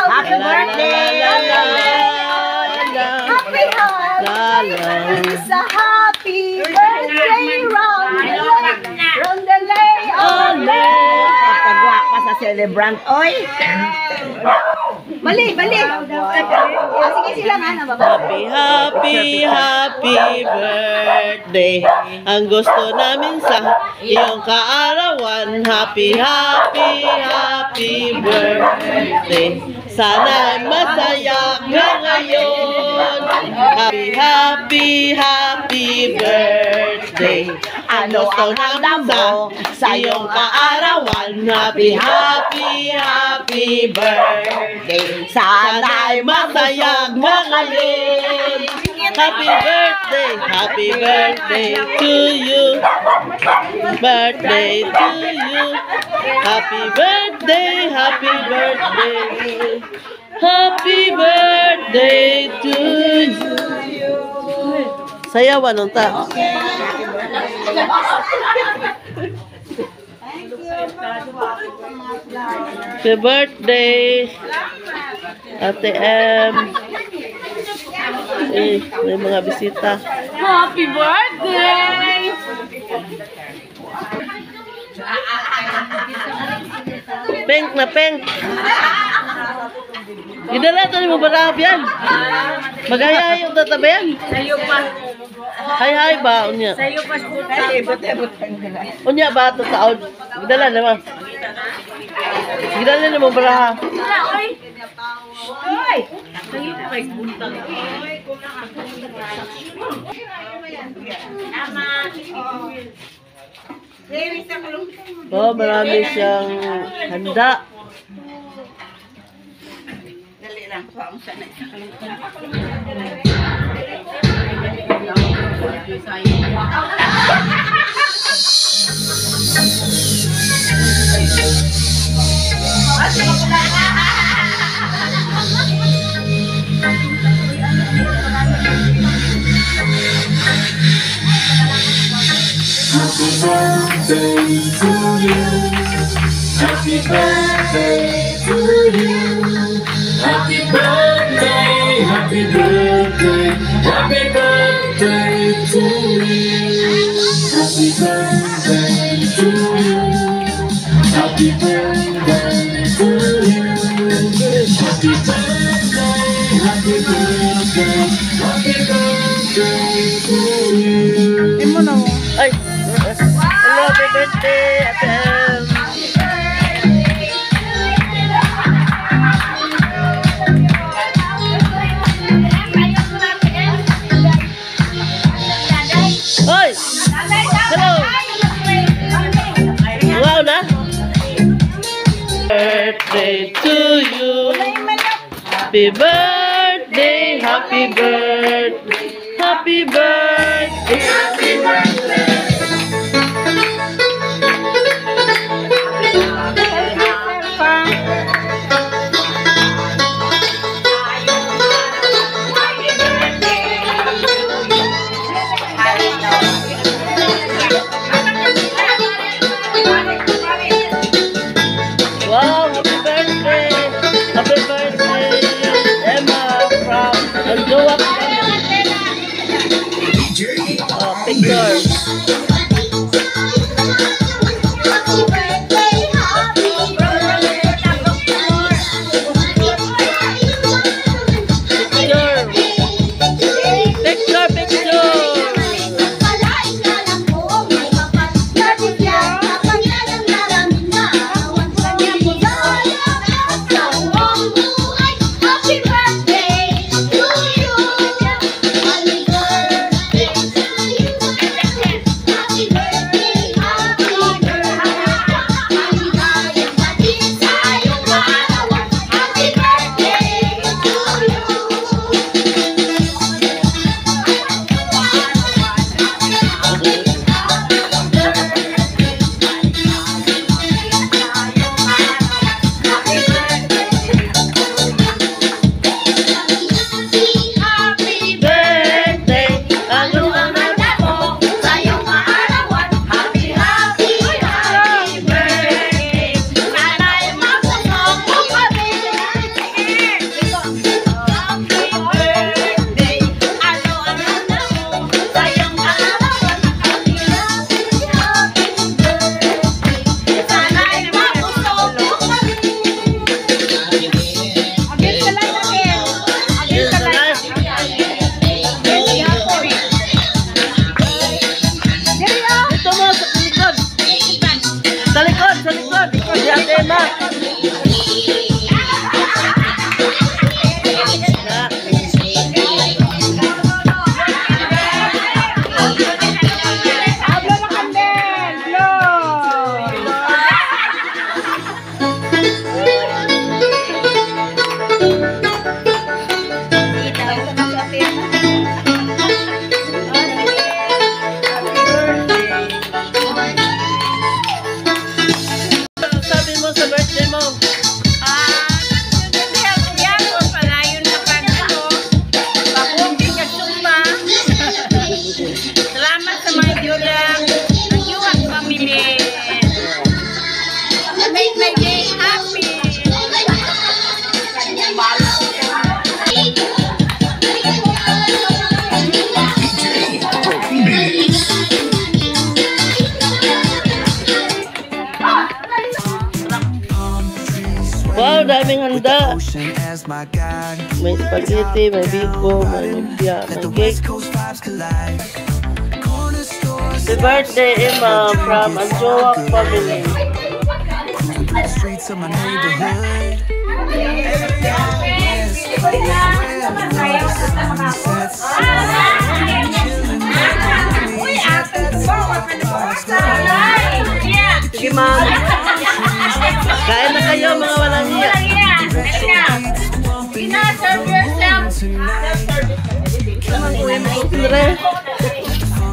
Happy birthday! Happy birthday! It's a happy birthday round the lay ole! Pagkagwa pa sa celebrant, oy! Bali! Sige sila nga na, baba. Happy birthday. Ang gusto namin sa iyong kaarawan. Happy birthday. Sana masaya ka ngayon. Happy birthday. Ano ang alam mo sa iyong kaarawan? Happy birthday. Sana'y masaya ka ngayon. Happy birthday to you. Birthday to you. Happy birthday to you. Sayawan nung ta. Happy birthday, Ate M. May mga bisita. Happy birthday! Pink na pink. Idala ito ni mo barahap yan. Magaya yung tatabi yan. Sa'yo pa. Hay ba? Unya. Sa'yo pa. Unya ba ito sa out? Idala naman. Idala ni mo barahap. Oy! Sa'yo pa kay buntang. Oh, marami siyang handa. Dali lang po ang sanay sa kalungkot. Happy birthday to you. Happy birthday to you. Happy birthday, happy birthday, happy birthday to you. Happy birthday to you. Happy birthday to you. Happy birthday, happy birthday, happy birthday to you. Ay! Hello, happy birthday, Ate M. Hoy! Hello! Wow na? Birthday to you. Happy birthday, happy birthday, happy birthday, happy birthday. Wow, happy birthday! Happy birthday, Emma from Aljoa. Picture. Wow, daming handa. May spaghetti, may biko, may lumpia, may cake. Happy birthday, Emma, from Anjoa family. Streets of my neighborhood. Sige, ma'am. Kain na kayo, mga walang hiya. Serve yourself.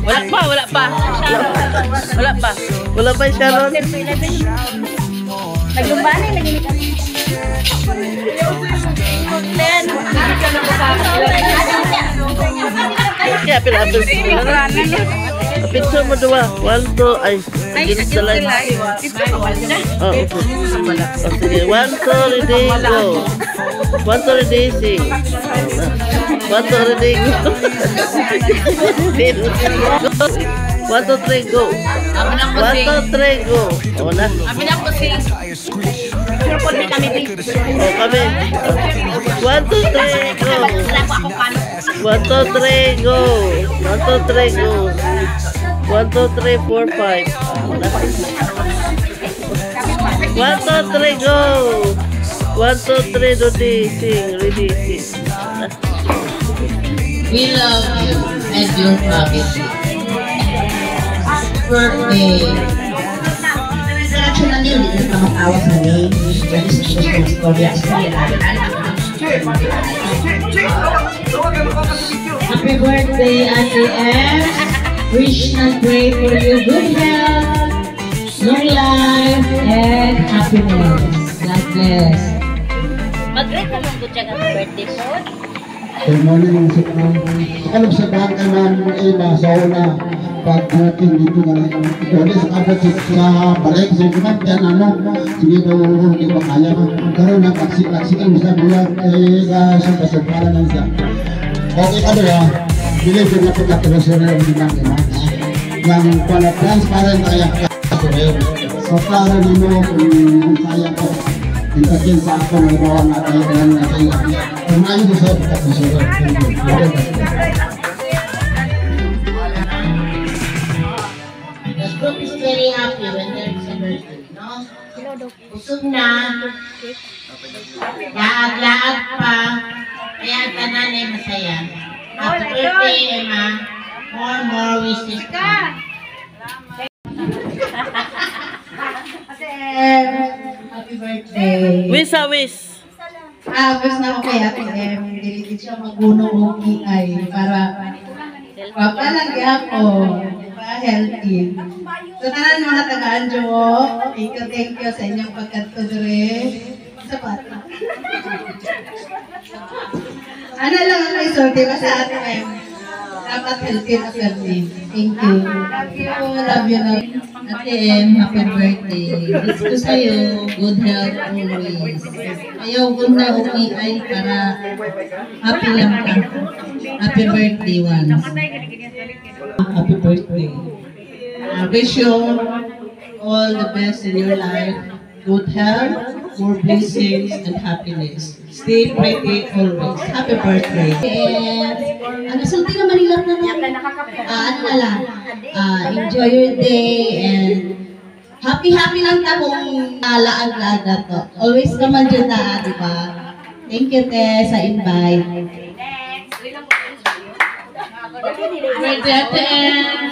Wala pa. Wala pa yung Sharon. Naglumbani, naging kami. Kaya pinapis. Picture mo dua. 1, 2, ay. Ginit sa line. Oh, okay. Oh, sige. 1, 2, ready, go. 1, 2, ready, sing. 1, 2, ready, go. 1, 2, 3, go. 1, 2, 3, go. O na. Amin ako si. Report ni kami. O kami. 1, 2, 3, go. 1, 2, 3, go. 1, 2, 3, go. 1, 2, 3, 4, 5. 1, 2, 3, go. 1, 2, 3, ready, sing, ready, sing. We love you and your family. Birthday. Actually, hindi na makawa sa name. Happy birthday, Ate M. Wish and pray for you good health, long life, and happiness. God bless. Mag-greet naman ko dyan ang birthday po. Good morning mga sikmang. Alam sa bangka ng ina sa una pag-booking dito na lang. Pwede sa kapatid sa balik sa ikuman yan ano. Sige daw hindi ba kaya magkaroon ng paksik-paksikan sa buwan sa pasagparan ng siya. Okay ka doon ha. Bili ko na pagkatulosero ng limang imas. Yang pala transparent kaya kasurero. So para nino kung kaya ko. Intakin sa ako ng bawa natin ng natin. Kumain ko sa pagkatulosero. The group is very happy when there is a birthday, no? Usog na. Laag-laag pa. Kaya ang tanan ay masaya. Happy birthday, Emma. More wishes ka. Happy birthday. Wish a wish. Wish na ako kay Ate Em. Dililit siya magunong ay para papalagay ako. Healthy. So, tanan mga taga-Anjo, thank you sa inyong pagkatudre. Sa bata. Ano lang ang isorte ba sa Ate Em? Dapat healthy na healthy. Thank you. Love you. Ate Em, happy birthday. Wish ko sa'yo, good health always. Ayaw ko na ay para happy lang ka. Happy birthday once. Happy birthday. I wish you all the best in your life. Good health, more blessings, and happiness. Stay pretty always. Happy birthday. And sulti naman nila na ano na lang. Enjoy your day and happy lang ta kung laag-laag na to. Always naman dyan na, di ba? Thank you, Te, sa invite. Birthday Ate Em.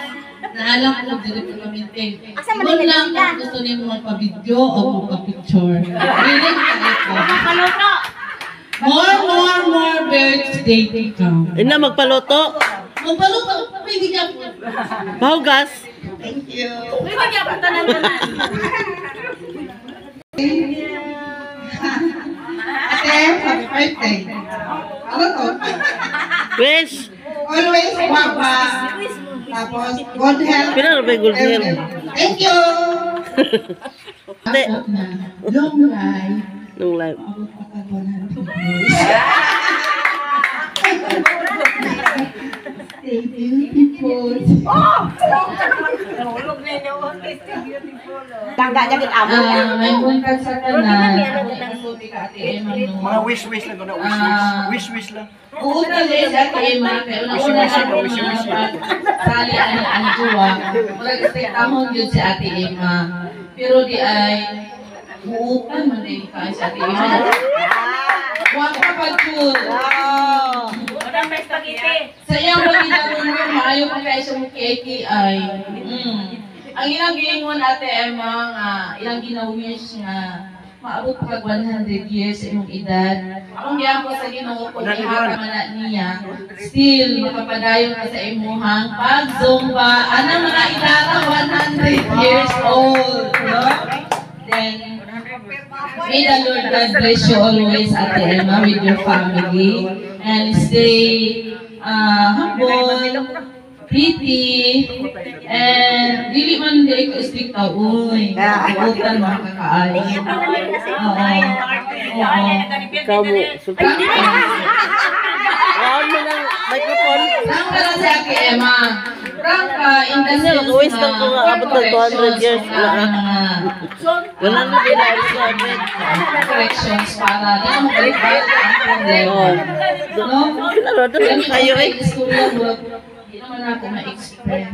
Naalam ko, dili ko na-maintain. Kung lang kung gusto niyo magpa-video o magpa-picture. Willing ka ito. More birthday to come. Ina, magpaluto. Magpaluto, pwede ka po. Mahugas. Thank you. Uy, magyapunta ng tanan. Ate, happy birthday. Ano to? Wish. Always guapa. Tapos, good health. Pinano ba yung good health? Thank you. Ate. Long life. Nung live. Stay beautiful. Tangga niya kin amo. May buntag sa tanan. nagsulti ka Ate Emma no. Mga wish-wish lang na wish-wish lang. Uutan din si Ate Emma, pero nauna siya ng mga sali ang juwa. Mag-stay tamon yun si Ate Emma. Pero di ay, uutan man din ka si Ate Emma. Huwag ka pag-tour. Walang may spaghetti. Sa iyang pag-inaroon mo, maayo pa kayo sa mukeki ay, ang ilang gingon Ate Emma, ilang ginawish nga, maabot pa kag 100 years sa imong edad. Akong giyako sa Ginoo kung ihaka man na niya, still makapadayon ka sa imuhang pag-zumba. Ano mga idara 100 years old, no? Then, may the Lord God bless you always, Ate Emma, with your family, and stay humble, pretty, and dili man di ko strict ka, uy. Uutan makakaayo. Oo. Kamu, suka. Round mo ng microphone. Frank ka lang si Ate Emma. Frank ka, in the sense Nag-waste lang ko nga, abot ng 200 years na. Wala na din ako sa amin. corrections para di mo balik-balik ang problema. No? Kinaro, doon kayo eh. Hindi naman ako ma-express.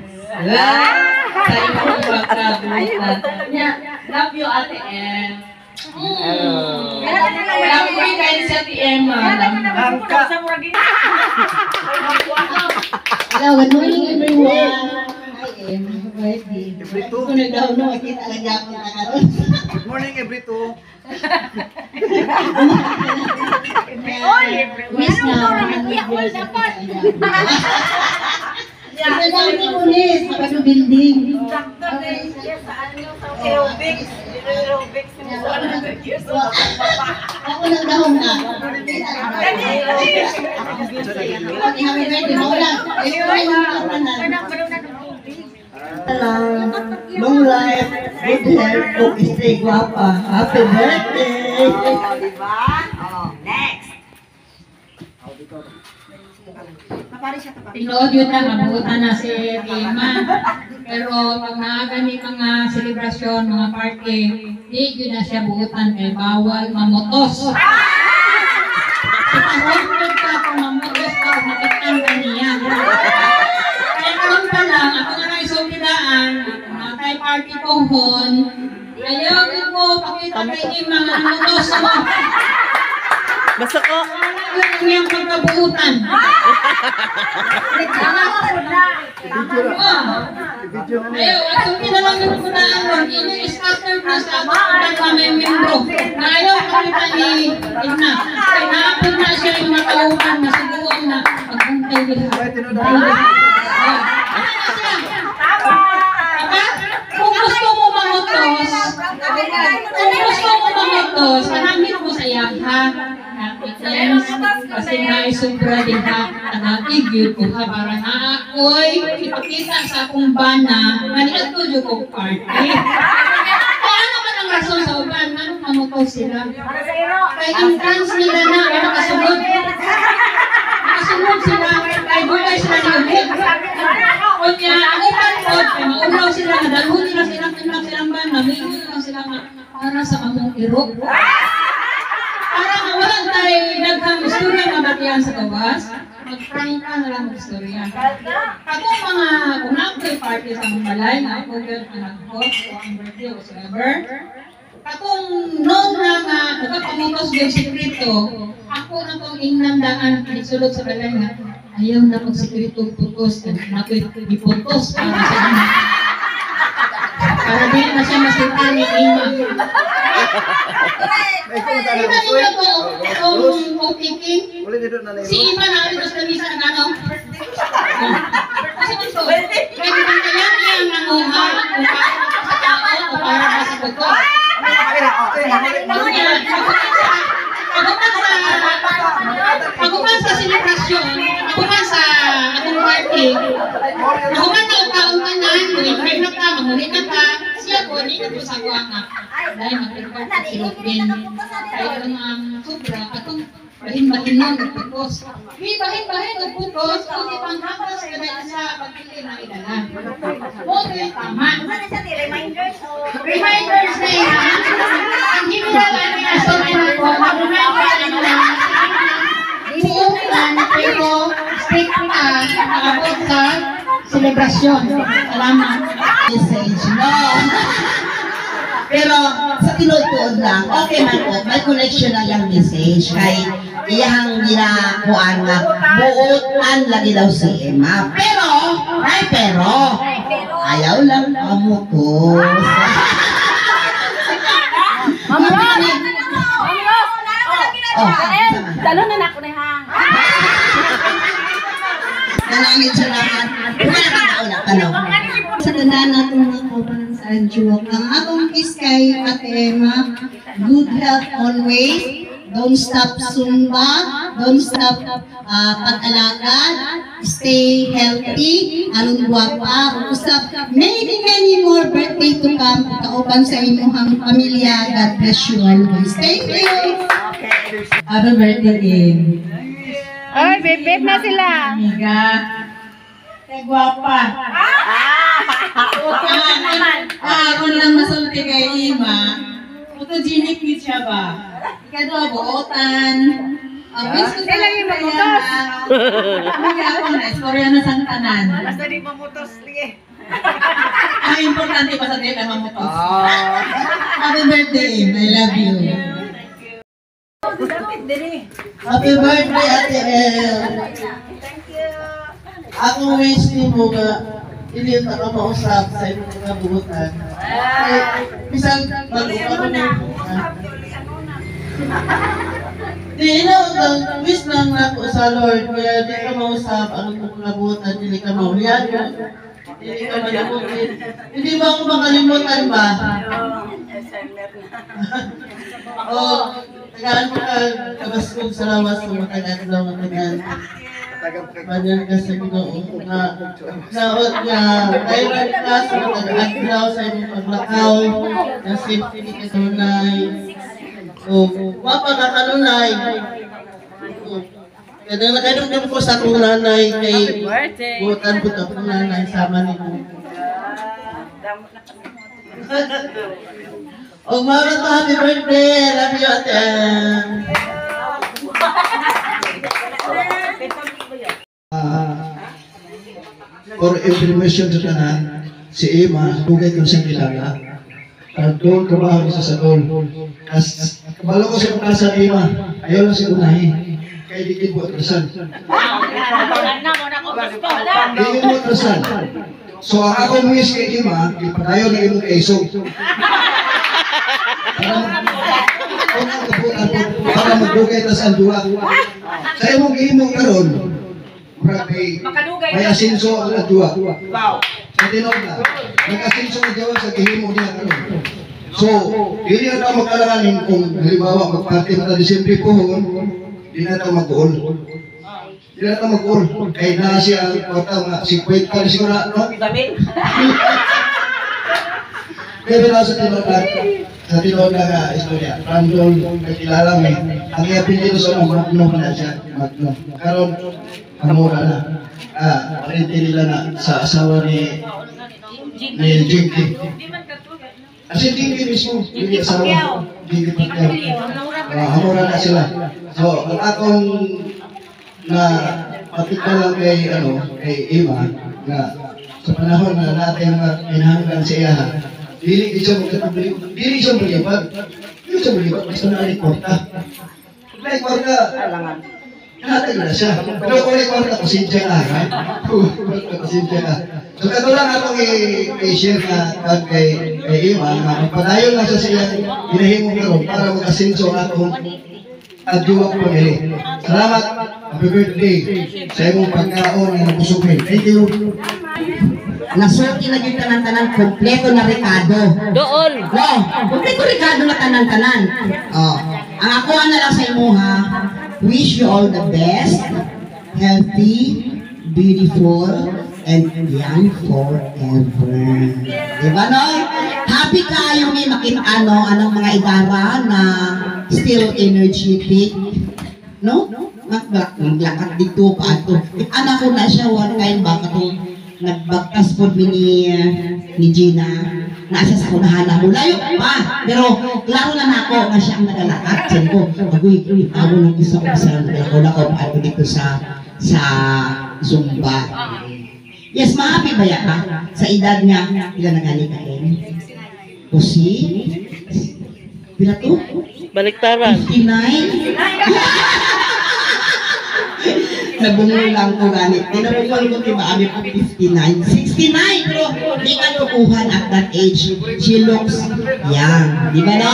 Sa imong pagkabutan. Love you, Ate Em. Love you kayo si Ate Emma. Hello, good morning everyone. Hi, Em. Happy birthday. Kung nagdaw no, kita lang ako nakaroon. Good morning, every two. Wish na 100 years na kita. Ito lang ni Unis, sa building. Ako lang dahon na. Happy birthday, mawala. Long life, good health, kung stay guwapa. Happy birthday! Diba? Next. Tinood yun na, mabutan na si Emma. Pero pag naagani mga selebrasyon, mga party, di yun na siya buutan kay bawal mamotos. Ipahondod ka kung mamotos ka kung makitan ka niya. Kaya karoon pa lang, ako na naisulidaan, mga kay party pohon, ayaw ko pakita kay Emma nga motos mo. Basta ko. Yun ang iyang pagkabuutan. Ayaw, at kung kinalang yung punaan mo, ini-scatter na sa mga may membro. Na ayaw pakita ni Edna. Kaya naapod na siya yung matauhan na siguro na pagbuntay nila. Kung gusto mo mamotos, hanapin mo sa yakha. Kasi naisubra din ha, nagigil ko ha, para na ako'y ipakita sa akong bana, maniat ko yung kong party. Kaya naman ang rason sa uban, anong mamotos sila? Kaya yung trans nila na, nakasunod. Nakasunod sila, kaya bulay sila ni Ubig. O niya, ang uban ko, kaya maulaw sila, nadalho nila silang bana, may lang sila para sa among irok. Para mawalan tayo daghang istorya na batihan sa gawas, mag-prank na lang istorya. Ako mga kunang party sa mga balay, na ako girl anak ko, o ang birthday o whatever. Katong noon na nga, nagkapamutos yung sikrito, ako na itong inandaan, sulod sa balay nga, ayaw na pag-sikrito putos, na ako'y iputos para sa anak. Para din na siya masita ni Ima. Kita niyo po itong OTP? Si Ima na rin sa misa na gano'n. Kasi gusto, pwede din kaya niya ang nanguha kung para sa tao o para ba sa buto. Paguman sa selebrasyon, paguman sa atong party, paguman na ukauntanan, mag-invite na ka, mahuli na ka, siya po, hindi na po sa kuwanga. Dahil mag-invite na si Robin, kaya ang sobra, atong bahin-bahin nun, nagputos. May bahin-bahin, nagputos, kung ipanghapas ka na sa pagpili na idala. Moto yung tama. Reminders na yan. Ang hindi na lang niya, so may nagputos. selebrasyon. Salamat. Message, no? Pero sa tinuod lang, okay man po, may connection na lang message kay iyang ginakuan nga buotan lagi daw si Emma. Pero, ayaw lang pamukos. Talon na ako na hang. Nalangin siya lahat. Tanong. Sa tandaan natin mga kauban sa Anjuok, ang akong kiss kay Ate Emma, good health always, don't stop Zumba, don't stop pag-alagad, stay healthy, anong guwapa, usap, many more birthday to come, kauban sa inyong pamilya, God bless you always. Thank you! Happy birthday, Kim. Ay, bebek na sila. Amiga. Kaya guwapa. Ako lang masulti kay Ima. Photogenic kid siya ba? Ikaw buotan. Ang gusto ko lang yung mamutos. Amiga ako na, istorya na sang tanan. Basta di mamutos, sige. Ang importante pa sa tayo na mamutos. Happy birthday, Im. I love you. Happy birthday, Ate El. Ako wish ni mo nga hindi na ka mausap sa inyong mga buhutan. Bisan bago ako na di na, wish lang na ako sa Lord kaya di ka mausap ang mga buhutan, hindi ka maulihan. Hindi ka malimutin. Hindi ba ako makalimutan ba? Oo. Tagaan mo ka kabaskog sa lawas ng matagal daw ng tagal. Banyan ka sa Ginoo na naot niya kailan ka sa matagal daw sa inyong paglakaw na safety ni kanunay. O, wapa ka kanunay. Kaya nakadugdug ko sa akong nanay kay buutan po ito akong nanay sama ni mo. Oh, Mara, happy birthday! Love you, Ate Ann! For information sa tanan, si Emma, bugay ko siyang kilala. Doon kabahan sa Sadol. Kabalo ko sa pagkasa ni Emma, ayaw lang siya unahin. Kaya di ko atrasan. Di ko atrasan. So, ang akong wish kay Emma, ipadayo na imong kaisog. Para magbugay tas ang duwa. Sa imong gihimo karon, may asinso ang duwa. Sa tinog na, nag-asinso ang duwa sa gihimo niya karon. So, hindi na tayo magkalanganin kung halimbawa magparte mata Disyembre po, hindi na tayo mag-goal. Hindi na tayo mag-goal. Kahit na siya ang kota nga, 50 ka siguro na, no? Kaya na sa tinod na istorya, Randol, nagkilala mo, ang iyapin dito sa Magno na siya, Magno. Karon, amura na. Parinti nila na sa asawa ni Jinky. Kasi Jinky mismo, yung asawa, Jinky Pacquiao. Amura na sila. So, ang akong na patikta lang kay Emma, na sa panahon na natin pinahanggan siya, dili siya magkatubli, dili siya malibag. Dili siya malibag, basta na kwarta. May kwarta, natin na siya. Pero kung may kwarta, pasensya na, ha? Pasensya na. So, kato lang ako i-share na kay Emma, na magpadayon lang siya ginahimong karon para mag-asenso ang atong adjuwang pamili. Salamat, happy birthday sa imong pagkaon ng napusukin. Thank you. Nasulti na yung tanan-tanan, kompleto na Ricardo. Doon! Wow, kompleto Ricardo na tanan-tanan. Oh, ang ako na lang sa imo ha, wish you all the best, healthy, beautiful, and young forever. Diba no? Happy kayo may makita anong mga idara na still energetic. No? Maglakad dito pa ato. Anak ko na siya, one time baka itong nagbagtas po ni Gina. Nasa sa kunahan mo. Layo pa. Pero klaro na ako na siya ang nagalakad. Sabi ko, agoy, ako ng gusto ko sa naglalako pa ako dito sa Zumba. Yes, ma-happy ba ya ka? Sa edad niya, ilan na gani ka rin? O si? Bila to? Baliktaran. 59? Nabungol lang ko ganit. Tinabungol ko diba kami po 59. 69 pero di ka lukuhan at that age. She looks young. Di ba no?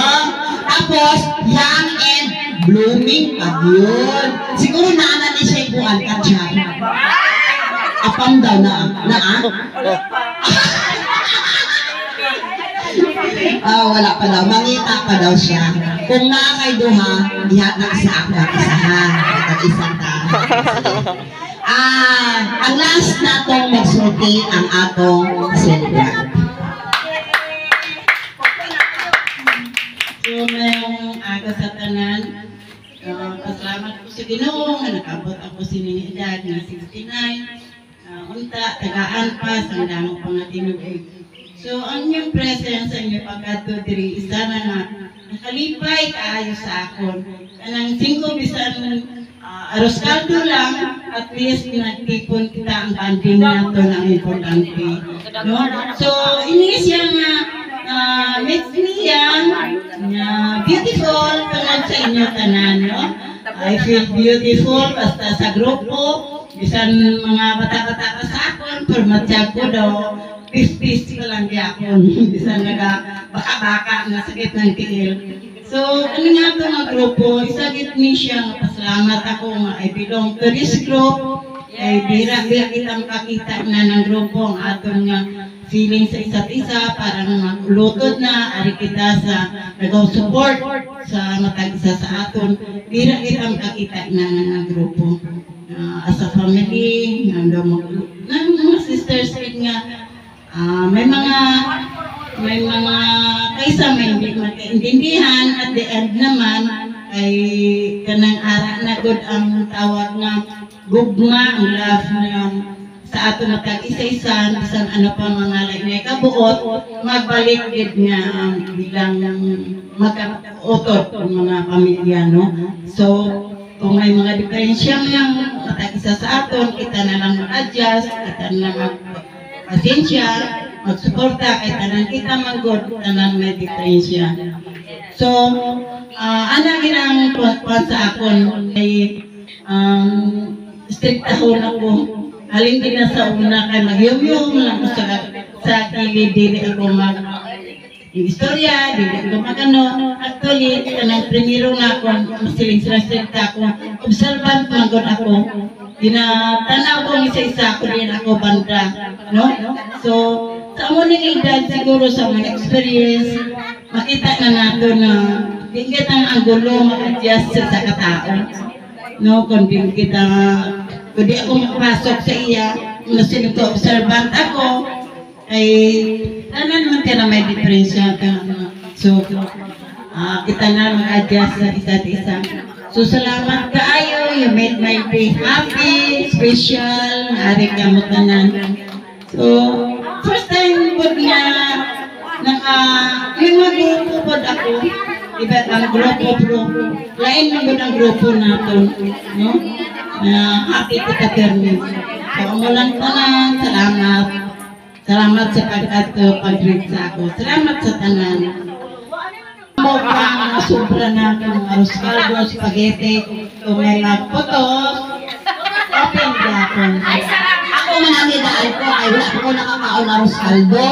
Tapos, young and blooming pag yun. Siguro naanan ni siya yung ka siya. Apam daw na wala pa daw. Mangita pa daw siya. Kung nga kay Duha, ihatag sa ako ang isahan. At isang ta. Ang last na itong magsulti ang atong celebrant. So, mayroong aga sa tanan. Pasalamat ko sa Ginoo nga nakabot ako sining edad na 69. Unta, tagaan pa, sa damo pa nga tinubig. So, ang inyong presence, ang inyong pagkato diri, isa na nakalipay kaayo sa akon. Kanang 5 bisan aros kaldo lang, at least nagtipon kita ang banding nato na importante. No? So, ini siya nga makes me young, beautiful, tungod sa inyo tanan, no? I feel beautiful basta sa grupo, bisan mga bata-bata ka sa akon, permatyag ko daw, 50 ko lang di akon, bisan baka-baka na sakit ng tiil. So, ano nga ito nga grupo, isagit ni siya nga pasalamat ako nga I belong to this group, ay bira kita makakita na ng grupo ang atong nga feeling sa isa't isa, parang maglutod na, ari kita sa nag-support sa matag isa sa aton, bira kita makakita na ng grupo. As a family, ng mga sisters nga, may mga kaysa may hindi magkaintindihan, at the end naman ay kanang ara na good ang tawag nga gugma, ang love na sa ato na tag-isa-isa, bisan ano pa mga lain na kabuot, magbalik gid nga bilang magka-utot ang mga pamilya, no? So, kung may mga diferensya nga matag-isa sa aton, kita na lang mag-adjust, kita na lang mag-pasensya, magsuporta, kay tanan kita mag-good, tanan may diferensya. So, ana ginang kuwan sa akon, ay strict ako na po. Haling din na sa una kay magyum-yum lang ko sa kilid, dili ako mag-istorya, dili ako mag-ano. Actually, kanang primero na ako, masiling sila ako, observant manggod ako. Tinatanaw ko isa-isa ako din ako banda, no? So, sa amuning edad siguro sa mga experience, makita na nato na bigyan ang gulo mag-adjust sa katao. No, kung kita di ako makapasok sa iya, masiling ko observant ako, ay tanan naman ka na may diferensya ka. So, kita na mag-adjust sa isa't isa. So, salamat kaayo, you made my day happy, special, hari ka mo tanan. So, first time po nga, yung mga grupo po ako, iba ang grupo bro, lain naman ang grupo natin, no? Happy to ka-termin. So, umulang tanan, salamat. Salamat sa pag-greet sa ako. Salamat sa tanan. Mo pa, sobra na kung arroz caldo, spaghetti, kung may magputos, open ka ako. Ako manamidaan ko, ay wala ko nakakaon arroz caldo.